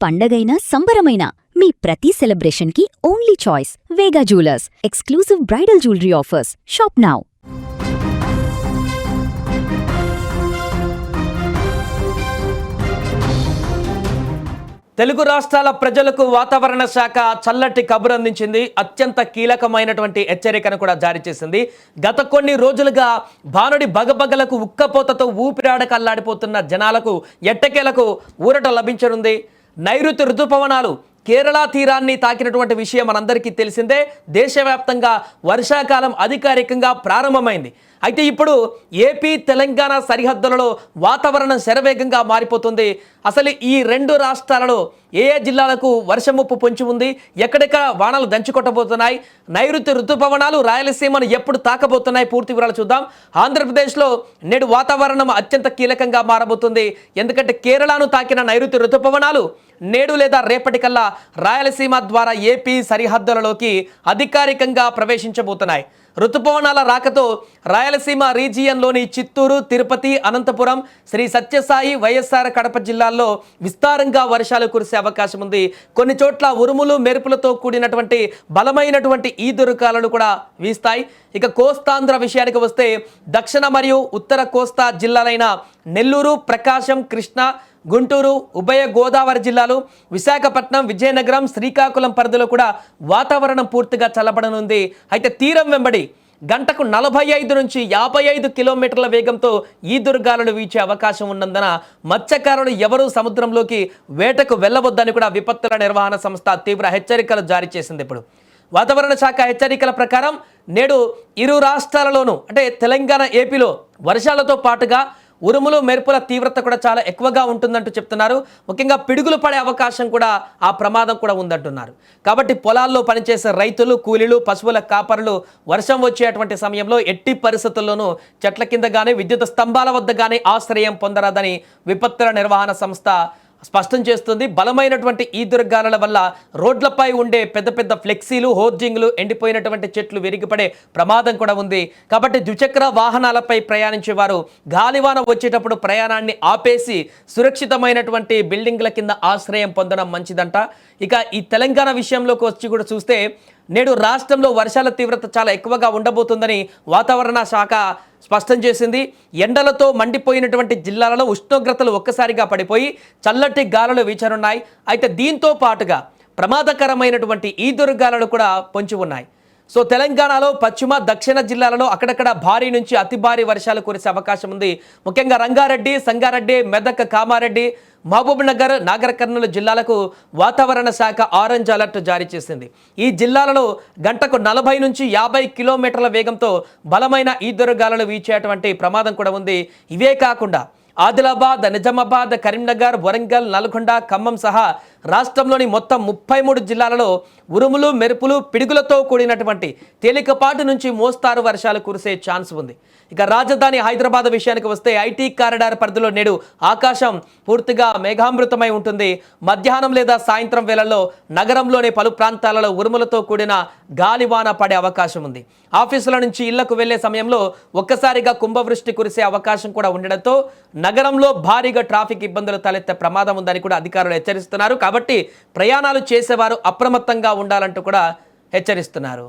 పండగైనా సంబరమైనా మీ ప్రతి సెలబ్రేషన్కి only choice Vega jewellers. Exclusive bridal jewellery offers. Shop now. Telugu రాష్ట్రాల ప్రజలకు వాతావరణ శాఖ చల్లటి కబురు అందించింది. అత్యంత కీలకమైనటువంటి హెచ్చరికను కూడా జారీ చేసింది. గత కొన్ని రోజులుగా భానుడి బగబగలకు ఉక్కపోతతో ఊపిరాడక అల్లాడిపోతున్న జనాలకు ఎట్టకేలకు ఊరట లభించనుంది. నైరుతి ఋతుపవనాలు కేరళ తీరాన్ని తాకినటువంటి విషయం మనందరికీ తెలిసిందే. దేశవ్యాప్తంగా వర్షాకాలం అధికారికంగా ప్రారంభమైంది. అయితే ఇప్పుడు ఏపీ తెలంగాణ సరిహద్దులలో వాతావరణం శరవేగంగా మారిపోతుంది. అసలు ఈ రెండు రాష్ట్రాలలో ఏ జిల్లాలకు వర్షం ముప్పు పొంచి ఉంది, ఎక్కడెక్కడ వానలు దంచుకొట్టబోతున్నాయి, నైరుతి ఋతుపవనాలు రాయలసీమను ఎప్పుడు తాకబోతున్నాయి, పూర్తి వివరాలు చూద్దాం. ఆంధ్రప్రదేశ్లో నేడు వాతావరణం అత్యంత కీలకంగా మారబోతుంది. ఎందుకంటే కేరళను తాకిన నైరుతి ఋతుపవనాలు నేడు లేదా రేపటికల్లా రాయలసీమ ద్వారా ఏపీ సరిహద్దులలోకి అధికారికంగా ప్రవేశించబోతున్నాయి. ఋతుపవనాల రాకతో రాయలసీమ రీజియన్లోని చిత్తూరు, తిరుపతి, అనంతపురం, శ్రీ సత్యసాయి, వైఎస్ఆర్ కడప జిల్లాల్లో విస్తారంగా వర్షాలు కురిసే అవకాశం ఉంది. కొన్ని చోట్ల ఉరుములు మెరుపులతో కూడినటువంటి బలమైనటువంటి ఈదురుగాలులు కూడా వీస్తాయి. ఇక కోస్తాంధ్ర విషయానికి వస్తే దక్షిణ మరియు ఉత్తర కోస్తా జిల్లాలైన నెల్లూరు, ప్రకాశం, కృష్ణా, గుంటూరు, ఉభయ గోదావరి జిల్లాలు, విశాఖపట్నం, విజయనగరం, శ్రీకాకుళం పరిధిలో కూడా వాతావరణం పూర్తిగా చల్లబడనుంది. అయితే తీరం వెంబడి గంటకు 45 నుంచి 55 కిలోమీటర్ల వేగంతో ఈదురుగాలులు వీచే అవకాశం ఉన్నందున మత్స్యకారులు ఎవరూ సముద్రంలోకి వేటకు వెళ్లవద్దని కూడా విపత్తుల నిర్వహణ సంస్థ తీవ్ర హెచ్చరికలు జారీ చేసింది. ఇప్పుడు వాతావరణ శాఖ హెచ్చరికల ప్రకారం నేడు ఇరు రాష్ట్రాలలోనూ అంటే తెలంగాణ, ఏపీలో వర్షాలతో పాటుగా ఉరుములు మెరుపుల తీవ్రత కూడా చాలా ఎక్కువగా ఉంటుందంటూ చెప్తున్నారు. ముఖ్యంగా పిడుగులు పడే అవకాశం కూడా, ఆ ప్రమాదం కూడా ఉందంటున్నారు. కాబట్టి పొలాల్లో పనిచేసే రైతులు, కూలీలు, పశువుల కాపరులు వర్షం వచ్చేటువంటి సమయంలో ఎట్టి పరిస్థితుల్లోనూ చెట్ల కింద కానీ విద్యుత్ స్తంభాల వద్ద కానీ ఆశ్రయం పొందరాదని విపత్తుల నిర్వహణ సంస్థ స్పష్టం చేస్తుంది. బలమైనటువంటి ఈదురుగాలుల వల్ల రోడ్లపై ఉండే పెద్ద పెద్ద ఫ్లెక్సీలు, హోర్జింగ్లు, ఎండిపోయినటువంటి చెట్లు విరిగిపడే ప్రమాదం కూడా ఉంది. కాబట్టి ద్విచక్ర వాహనాలపై ప్రయాణించే వారు గాలివాన వచ్చేటప్పుడు ప్రయాణాన్ని ఆపేసి సురక్షితమైనటువంటి బిల్డింగ్ల కింద ఆశ్రయం పొందడం మంచిదంట. ఇక ఈ తెలంగాణ విషయంలోకి వచ్చి కూడా చూస్తే నేడు రాష్ట్రంలో వర్షాల తీవ్రత చాలా ఎక్కువగా ఉండబోతుందని వాతావరణ శాఖ స్పష్టం చేసింది. ఎండలతో మండిపోయినటువంటి జిల్లాలలో ఉష్ణోగ్రతలు ఒక్కసారిగా పడిపోయి చల్లటి గాలులు వీచనున్నాయి. అయితే దీంతో పాటుగా ప్రమాదకరమైనటువంటి ఈదురుగాలులు కూడా పొంచి ఉన్నాయి. సో తెలంగాణలో పశ్చిమ, దక్షిణ జిల్లాలలో అక్కడక్కడ భారీ నుంచి అతి భారీ వర్షాలు కురిసే అవకాశం ఉంది. ముఖ్యంగా రంగారెడ్డి, సంగారెడ్డి, మెదక్, కామారెడ్డి, మహబూబ్నగర్, నాగర్ కర్నూలు జిల్లాలకు వాతావరణ శాఖ ఆరెంజ్ అలర్ట్ జారీ చేసింది. ఈ జిల్లాలలో గంటకు 40 నుంచి 50 కిలోమీటర్ల వేగంతో బలమైన ఈదురుగాలులు వీచేటువంటి ప్రమాదం కూడా ఉంది. ఇవే కాకుండా ఆదిలాబాద్, నిజామాబాద్, కరీంనగర్, వరంగల్, నల్గొండ, ఖమ్మం సహా రాష్ట్రంలోని మొత్తం 33 జిల్లాలలో ఉరుములు, మెరుపులు, పిడుగులతో కూడినటువంటి తేలికపాటి నుంచి మోస్తారు వర్షాలు కురిసే ఛాన్స్ ఉంది. ఇక రాజధాని హైదరాబాద్ విషయానికి వస్తే ఐటీ కారిడార్ పరిధిలో నేడు ఆకాశం పూర్తిగా మేఘామృతమై ఉంటుంది. మధ్యాహ్నం లేదా సాయంత్రం వేళల్లో నగరంలోని పలు ప్రాంతాలలో ఉరుములతో కూడిన గాలివాన పడే అవకాశం ఉంది. ఆఫీసుల నుంచి ఇళ్లకు వెళ్లే సమయంలో ఒక్కసారిగా కుంభవృష్టి కురిసే అవకాశం కూడా ఉండడంతో నగరంలో భారీగా ట్రాఫిక్ ఇబ్బందులు తలెత్తే ప్రమాదం ఉందని కూడా అధికారులు హెచ్చరిస్తున్నారు. కాబట్టి ప్రయాణాలు చేసేవారు అప్రమత్తంగా ఉండాలంటూ కూడా హెచ్చరిస్తున్నారు.